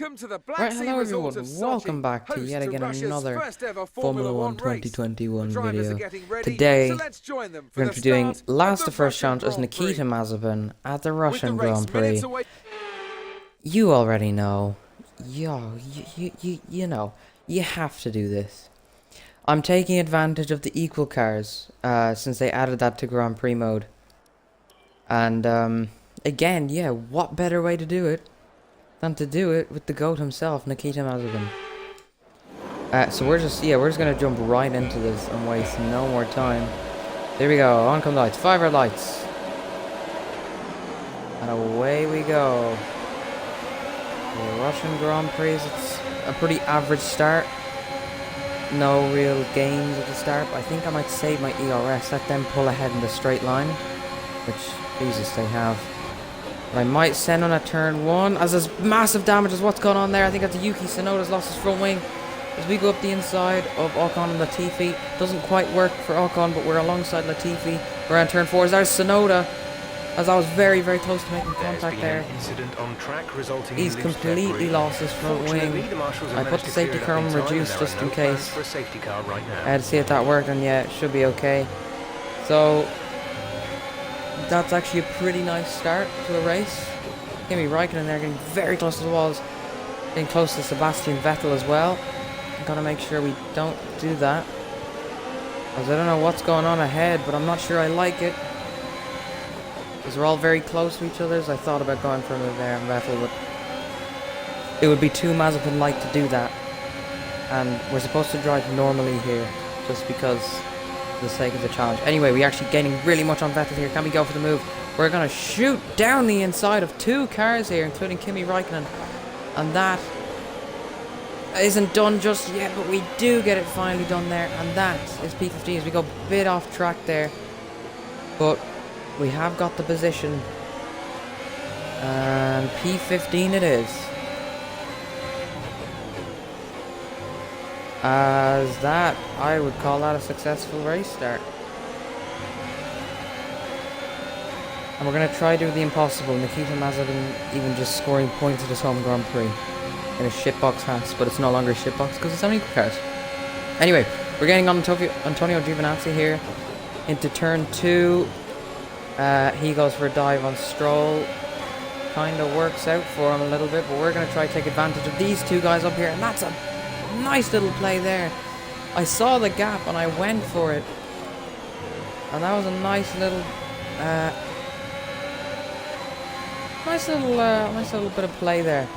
Welcome to the Black Right, Sea hello Resort everyone, of Sochi, welcome back to host yet to again Russia's another first ever Formula 1 race. 2021 The drivers are video. getting ready, Today, so let's join them for we're the going to be doing start last of to the first Russian challenge as Grand Prix. Nikita Mazepin at the With the Russian race Grand minutes Prix. away. You already know. You know. You have to do this. I'm taking advantage of the equal cars, since they added that to Grand Prix mode. And, again, yeah, what better way to do it than to do it with the GOAT himself, Nikita Mazepin. So we're just gonna jump right into this and waste no more time. There we go, on come the lights, 5 red lights. And away we go. The Russian Grand Prix, it's a pretty average start. No real gains at the start, but I think I might save my ERS, let them pull ahead in the straight line. Which, Jesus, they have. But I might send on a turn 1, as there's massive damage as what's going on there. I think that's Yuki Tsunoda's lost his front wing. As we go up the inside of Ocon and Latifi. Doesn't quite work for Ocon, but we're alongside Latifi. We're on turn 4. There's Tsunoda. As I was very, very close to making contact there. He's completely lost his front wing. I put the safety car on reduced just in case. I had to see if that worked, and yeah, it should be okay. So, that's actually a pretty nice start to a race. Kimi Raikkonen there getting very close to the walls. Getting close to Sebastian Vettel as well. I'm gonna make sure we don't do that. As I don't know what's going on ahead, but I'm not sure I like it. Because we're all very close to each other, so I thought about going for a move there and Vettel, but it would be too Mazepin-like to do that. And we're supposed to drive normally here, just because for the sake of the challenge. Anyway, we're actually gaining really much on Vettel here. Can we go for the move? We're gonna shoot down the inside of 2 cars here, including Kimi Raikkonen. And that isn't done just yet, but we do get it finally done there. And that is P15 as we go a bit off track there. But we have got the position. And P15 it is. As that, I would call that a successful race start. And we're going to try to do the impossible. Nikita Mazepin even just scoring points at his home Grand Prix. In a shitbox has, but it's no longer a shitbox because it's on equal cars. Anyway, we're getting on Antonio Giovinazzi here into turn 2. He goes for a dive on Stroll. Kind of works out for him a little bit, but we're going to try to take advantage of these 2 guys up here. And that's a nice little play there. I saw the gap and I went for it. And that was a nice little bit of play there.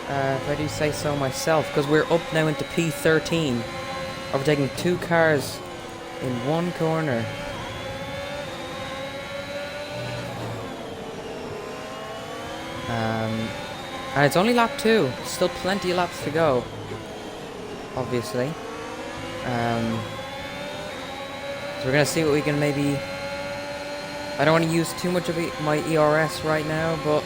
If I do say so myself, because we're up now into P13, overtaking 2 cars in 1 corner. And it's only lap 2, still plenty of laps to go, obviously. So we're going to see what we can maybe... I don't want to use too much of my ERS right now, but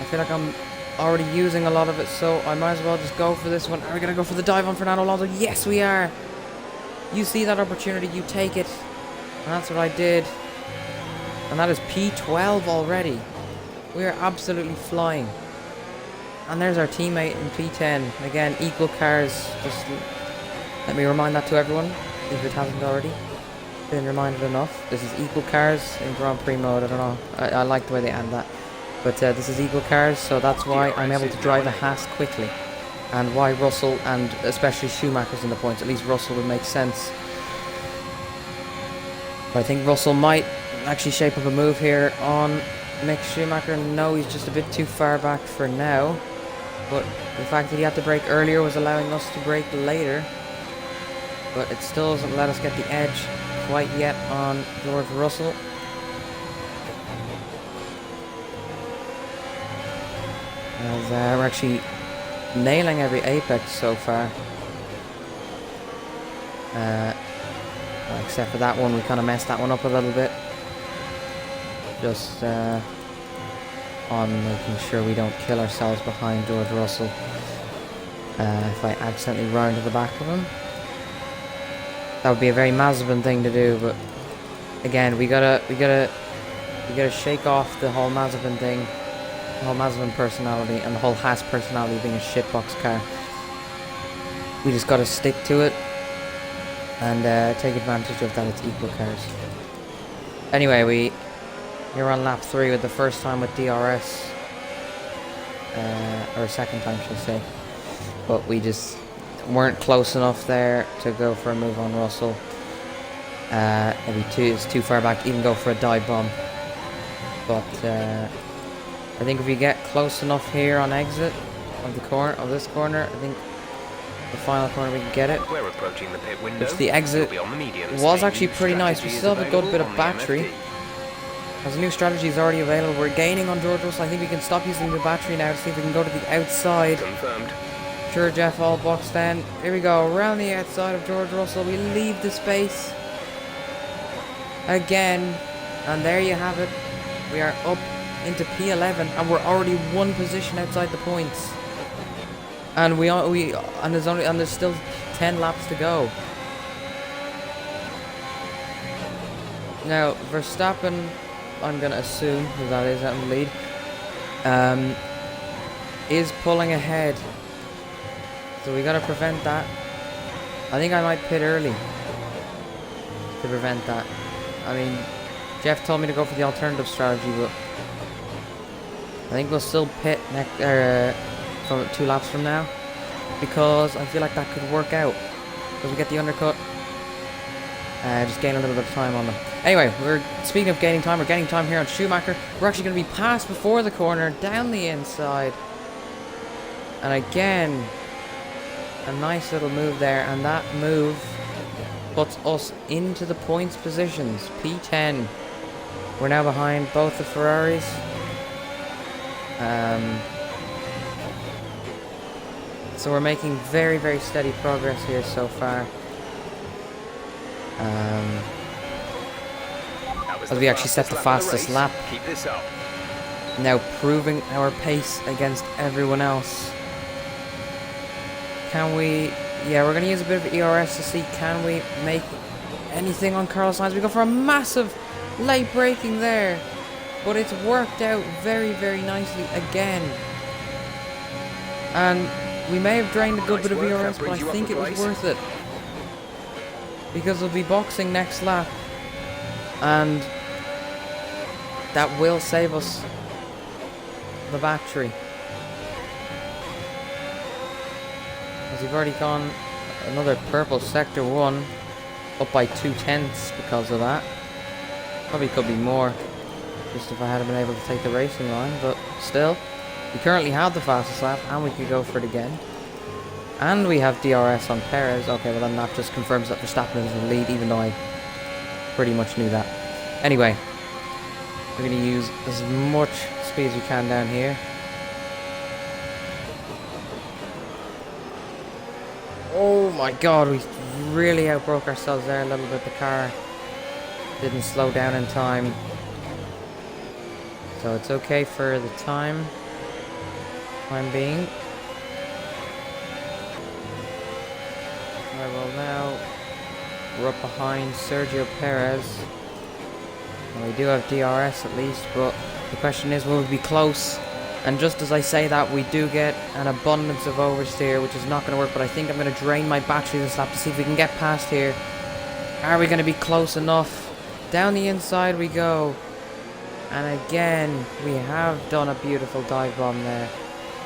I feel like I'm already using a lot of it, so I might as well just go for this one. Are we going to go for the dive on Fernando Alonso? Yes, we are! You see that opportunity, you take it. And that's what I did. And that is P12 already. We are absolutely flying. And there's our teammate in P10. Again, equal cars. Just let me remind that to everyone, if it hasn't already been reminded enough. This is equal cars in Grand Prix mode. I don't know. I like the way they add that. But this is equal cars, so that's why I'm able to drive a Haas quickly. And why Russell, and especially Schumacher's in the points. At least Russell would make sense. But I think Russell might actually shape up a move here on Mick Schumacher. No, he's just a bit too far back for now. But the fact that he had to brake earlier was allowing us to brake later. But it still doesn't let us get the edge quite yet on George Russell. As we're actually nailing every apex so far. Except for that one, we kind of messed that one up a little bit. Just on making sure we don't kill ourselves behind George Russell. If I accidentally round to the back of him. That would be a very Mazepin thing to do, but again, we gotta shake off the whole Mazepin thing The whole Mazepin personality and the whole Haas personality being a shitbox car. We just gotta stick to it and take advantage of that it's equal cars. Anyway, we're on lap 3 with the first time with DRS. Or second time, should I say. But we just weren't close enough there to go for a move on Russell. It's too far back to even go for a dive bomb. But I think if we get close enough here on exit of this corner, I think the final corner we can get it. We're approaching the pit window. Which the exit was actually pretty nice. We still have a good bit of battery. As a new strategy is already available, we're gaining on George Russell. I think we can stop using the battery now to see if we can go to the outside. Confirmed. Sure, Jeff, all boxed in. Here we go, around the outside of George Russell. We leave the space again, and there you have it. We are up into P11, and we're already one position outside the points. And there's still 10 laps to go. Now, Verstappen, I'm gonna assume that is out in the lead, is pulling ahead. So we gotta prevent that. I think I might pit early to prevent that. I mean, Jeff told me to go for the alternative strategy, but I think we'll still pit from 2 laps from now, because I feel like that could work out. Because we get the undercut, just gain a little bit of time on them. Anyway, speaking of gaining time, we're gaining time here on Schumacher. We're actually going to be passed before the corner, down the inside. And again, a nice little move there, and that move puts us into the points positions. P10. We're now behind both the Ferraris. So we're making very, very steady progress here so far. As we actually set the fastest lap. Keep this up. Now proving our pace against everyone else. Can we... Yeah, we're going to use a bit of ERS to see can we make anything on Carlos Sainz. We go for a massive late braking there. But it's worked out very, very nicely again. And we may have drained a good bit of ERS, but I think it was worth it. Because we'll be boxing next lap. And that will save us the battery. As we've already gone another purple sector 1 up by 2/10 because of that. Probably could be more, just if I hadn't been able to take the racing line, but still, we currently have the fastest lap and we could go for it again. And we have DRS on Perez. Okay, well then that just confirms that Verstappen is in the lead, even though I pretty much knew that. Anyway, we're going to use as much speed as we can down here. Oh my god, we really outbroke ourselves there a little bit. The car didn't slow down in time. So it's okay for the time being. Right, well now we're up behind Sergio Perez. And we do have DRS at least, but the question is, will we be close? And just as I say that, we do get an abundance of oversteer, which is not going to work, but I think I'm going to drain my battery this lap to see if we can get past here. Are we going to be close enough? Down the inside we go. And again, we have done a beautiful dive bomb there.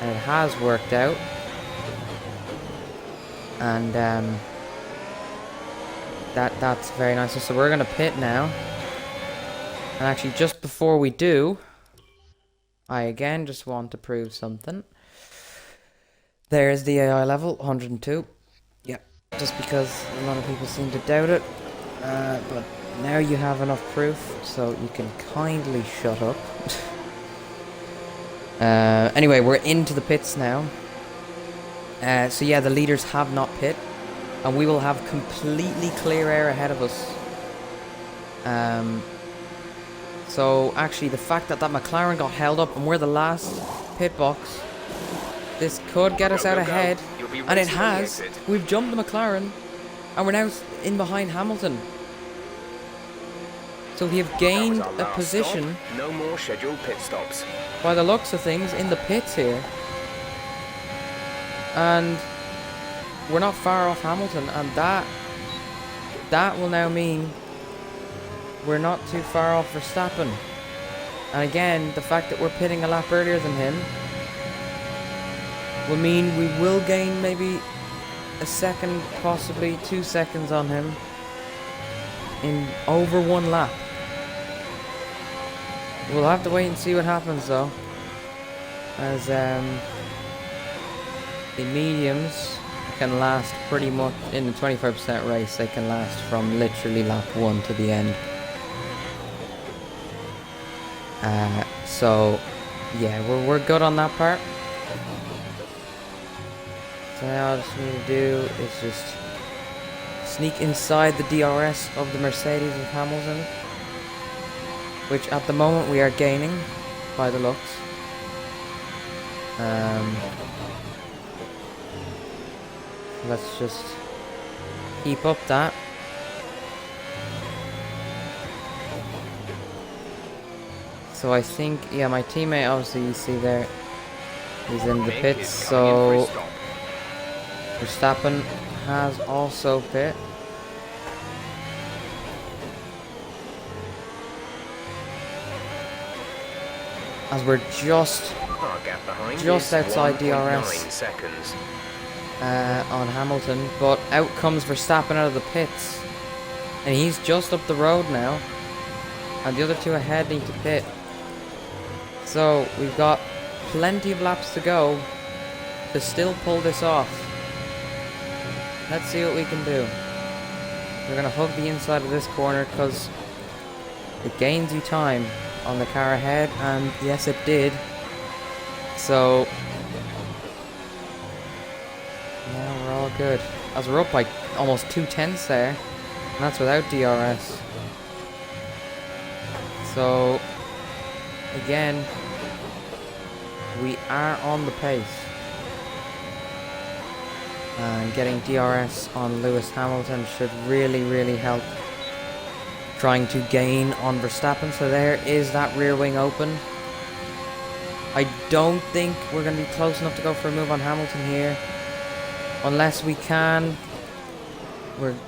And it has worked out. And that's very nice. So we're going to pit now. And actually, just before we do, I again just want to prove something. There's the AI level, 102. Yeah, just because a lot of people seem to doubt it. But now you have enough proof, so you can kindly shut up. Anyway, we're into the pits now. So yeah, the leaders have not pit. And we will have completely clear air ahead of us. So actually, the fact that McLaren got held up and we're the last pit box, this could get us out ahead, and it has. We've jumped the McLaren, and we're now in behind Hamilton. So we have That was gained our a last position, stop. No more scheduled pit stops. by the looks of things, in the pits here. And we're not far off Hamilton, and that will now mean we're not too far off Verstappen. And again, the fact that we're pitting a lap earlier than him will mean we will gain maybe a second, possibly 2 seconds on him in over 1 lap. We'll have to wait and see what happens though, as the mediums can last pretty much in the 25% race. They can last from literally lap 1 to the end. So yeah, we're good on that part. So now all I just need to do is just sneak inside the DRS of the Mercedes of Hamilton, which at the moment we are gaining by the looks. Let's just keep up that. So I think, yeah, my teammate, obviously you see there, he's in the pits, so Verstappen has also pit. As we're just outside DRS on Hamilton, but out comes Verstappen out of the pits, and he's just up the road now, and the other two ahead need to pit. So we've got plenty of laps to go to still pull this off. Let's see what we can do. We're gonna hug the inside of this corner because it gains you time on the car ahead, and yes, it did. So now we're all good, as we're up by almost 2/10 there, and that's without DRS. So again, we are on the pace, and getting DRS on Lewis Hamilton should really help trying to gain on Verstappen. So there is that rear wing open. I don't think we're going to be close enough to go for a move on Hamilton here, unless we can.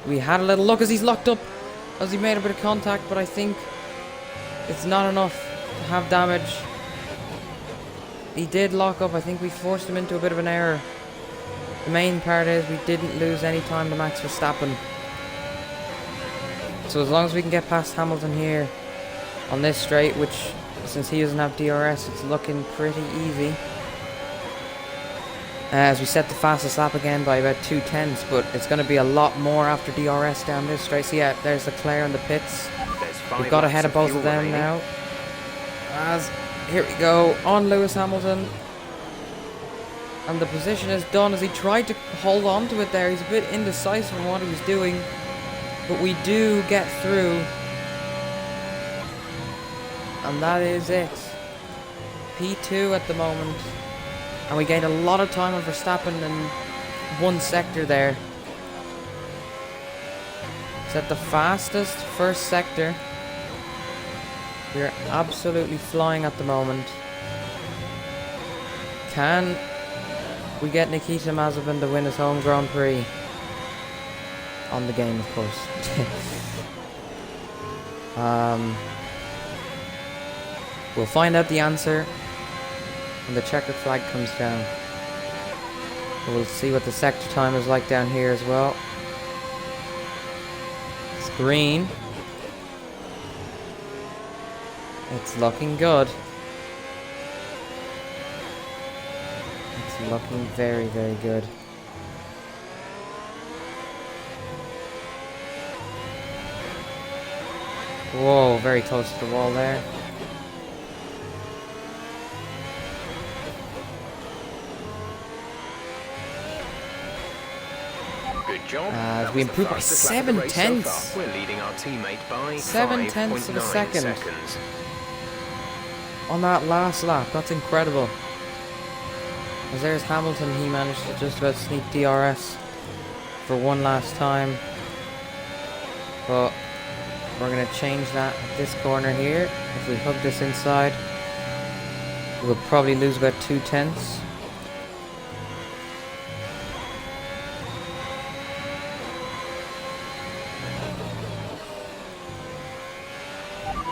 We had a little look as he's locked up, as he made a bit of contact, but I think it's not enough to have damage. He did lock up. I think we forced him into a bit of an error. The main part is we didn't lose any time to Max Verstappen. So as long as we can get past Hamilton here on this straight, which since he doesn't have DRS, it's looking pretty easy. As we set the fastest lap again by about 2/10, but it's going to be a lot more after DRS down this straight. So yeah, there's Leclerc in the pits. We've got ahead of both of them now. As here we go on Lewis Hamilton, and the position is done as he tried to hold on to it there. He's a bit indecisive in what he was doing, but we do get through, and that is it. P2 at the moment, and we gained a lot of time on Verstappen in one sector there. It's at the fastest first sector. We're absolutely flying at the moment. Can we get Nikita Mazepin to win his home Grand Prix? On the game, of course. We'll find out the answer when the checkered flag comes down. We'll see what the sector time is like down here as well. It's green. It's looking good. It's looking very good. Whoa, very close to the wall there. Good job. We improved by 7/10. We're leading our teammate by 7/10 of a second. seconds. On that last lap, that's incredible. As there's Hamilton, he managed to just about sneak DRS for one last time. But we're going to change that at this corner here. If we hook this inside, we'll probably lose about 2/10.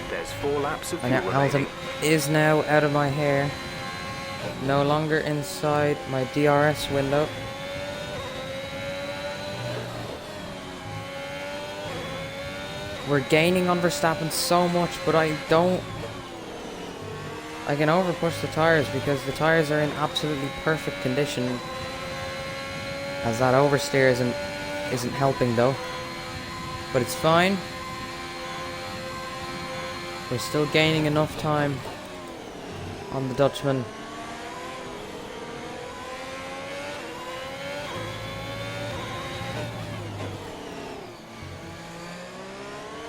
There's 4 laps of And fuel Hamilton remaining. is now out of my hair. No longer inside my DRS window. We're gaining on Verstappen so much, but I can overpush the tires because the tires are in absolutely perfect condition. As that oversteer isn't helping though. But it's fine. We're still gaining enough time on the Dutchman.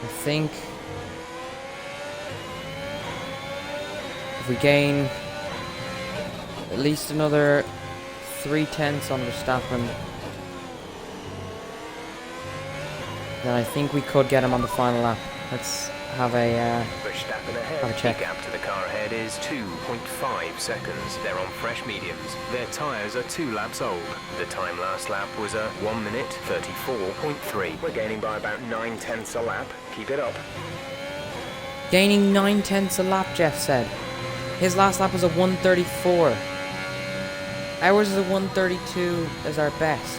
I think if we gain at least another 3/10 on Verstappen, then I think we could get him on the final lap. Let's have a Verstappen ahead. have a check. The gap to the car ahead is 2.5 seconds. They're on fresh mediums. Their tyres are 2 laps old. The time last lap was a 1 minute 34.3. We're gaining by about 9/10 a lap. Keep it up. Gaining 9/10 a lap, Jeff said. His last lap was a 1:34. Ours is a 1:32 as our best.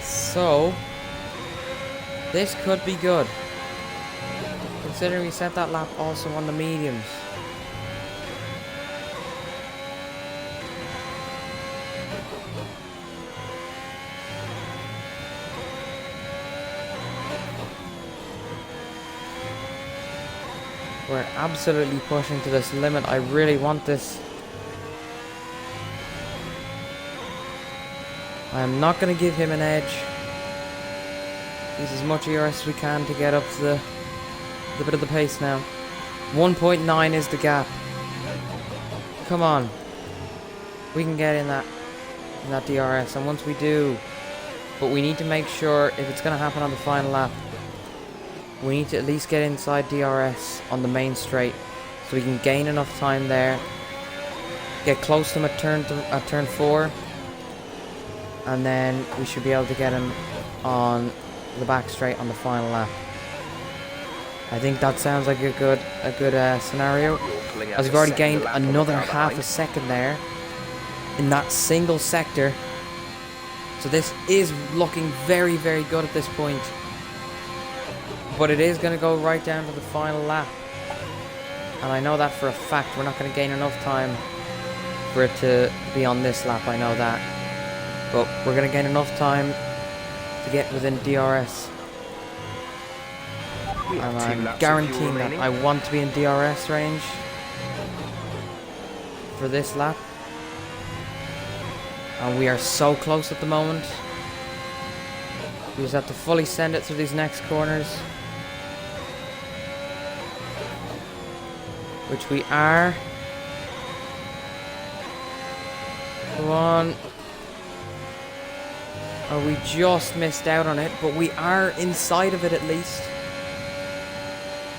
So, this could be good. Considering we set that lap also on the mediums. We're absolutely pushing to this limit. I really want this. I'm not going to give him an edge. Use as much ERS as we can to get up to the bit of the pace now. 1.9 is the gap. Come on. We can get in that DRS, and once we do, but we need to make sure if it's going to happen on the final lap, we need to at least get inside DRS on the main straight so we can gain enough time there, get close to him at turn 4, and then we should be able to get him on the back straight on the final lap. I think that sounds like a good scenario, as we've already gained another half a second there in that single sector. So this is looking very, very good at this point. But it is going to go right down to the final lap. And I know that for a fact. We're not going to gain enough time for it to be on this lap, I know that. But we're going to gain enough time to get within DRS. And I'm guaranteeing that I want to be in DRS range for this lap. And we are so close at the moment. We just have to fully send it through these next corners. Which we are. Come on. Oh, we just missed out on it, but we are inside of it at least.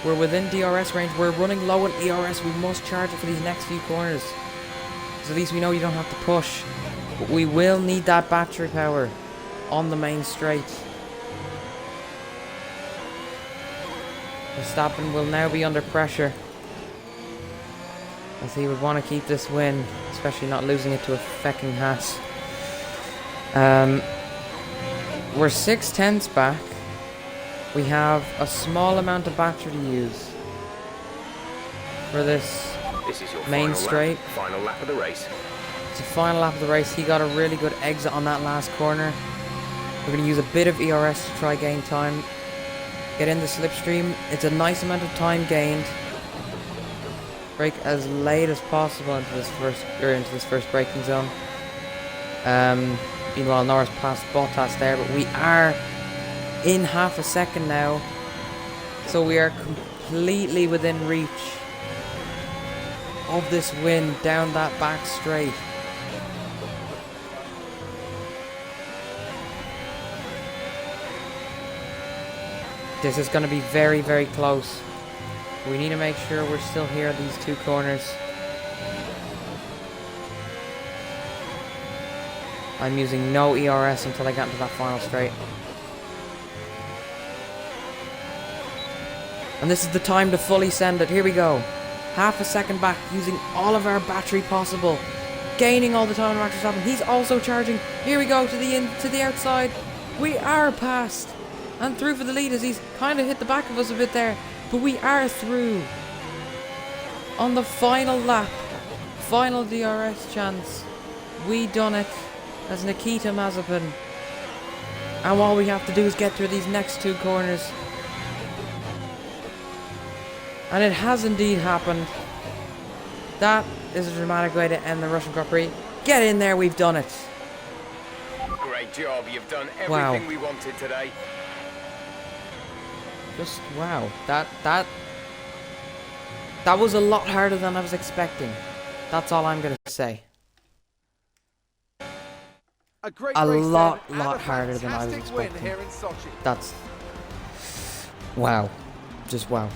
We're within DRS range. We're running low on ERS. We must charge it for these next few corners. So at least we know you don't have to push. But we will need that battery power on the main straight. Verstappen will now be under pressure, as he would want to keep this win, especially not losing it to a fecking Haas. We're 6/10 back. We have a small amount of battery to use for this This is your main final straight. Lap, final lap of the race. It's the final lap of the race. He got a really good exit on that last corner. We're going to use a bit of ERS to try gain time. Get in the slipstream. It's a nice amount of time gained. Brake as late as possible into this first braking zone. Meanwhile, Norris passed Bottas there, but we are in half a second now, so we are completely within reach of this win down that back straight. This is going to be very, very close. We need to make sure we're still here at these 2 corners. I'm using no ERS until I get into that final straight. And this is the time to fully send it. Here we go. Half a second back, using all of our battery possible. Gaining all the time on Max Verstappen. He's also charging. Here we go to the outside. We are past and through for the lead, as he's kind of hit the back of us a bit there. But we are through. On the final lap. Final DRS chance. We done it as Nikita Mazepin. And all we have to do is get through these next 2 corners. And it has indeed happened. That is a dramatic way to end the Russian Grand Prix. Get in there, we've done it. Great job, you've done everything we wanted today. Just wow. That was a lot harder than I was expecting. That's all I'm gonna say. A lot harder than I was expecting. That's wow. Just wow.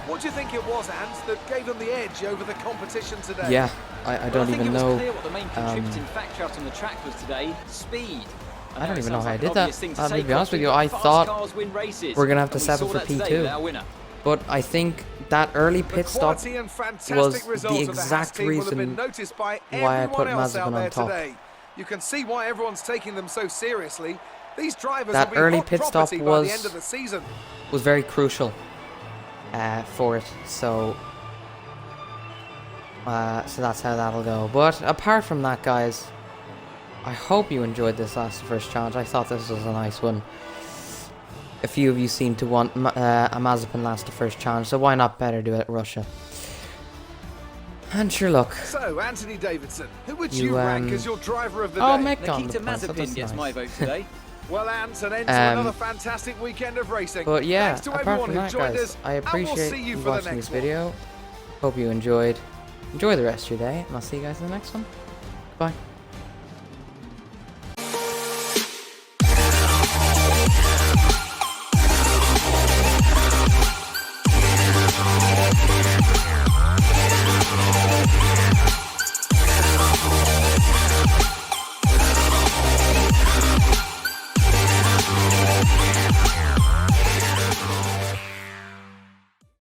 What do you think it was, Ant, that gave them the edge over the competition today? Yeah, I don't even know. I think it was clear what the main contributing factor out on the track was today: speed. I don't even know how I did that. To be honest with you, I thought we're gonna have to settle for P2. But I think that early pit stop was the exact reason why I put Mazepin on top. You can see why everyone's taking them so seriously. These drivers that early pit stop was the end of the season. Very crucial for it. So that's how that'll go. But apart from that, guys, I hope you enjoyed this first challenge. I thought this was a nice one. A few of you seem to want a Mazepin last the first challenge, so why not better do it at Russia? And sure, look. So, Anthony Davidson, who would you rank as your driver of the day? Nikita Mazepin gets my vote today. Well, Ant, an end to another fantastic weekend of racing. But yeah, thanks to apart everyone from that, who joined guys, us, I appreciate you watching this video. Hope you enjoyed. Enjoy the rest of your day, and I'll see you guys in the next one. Bye.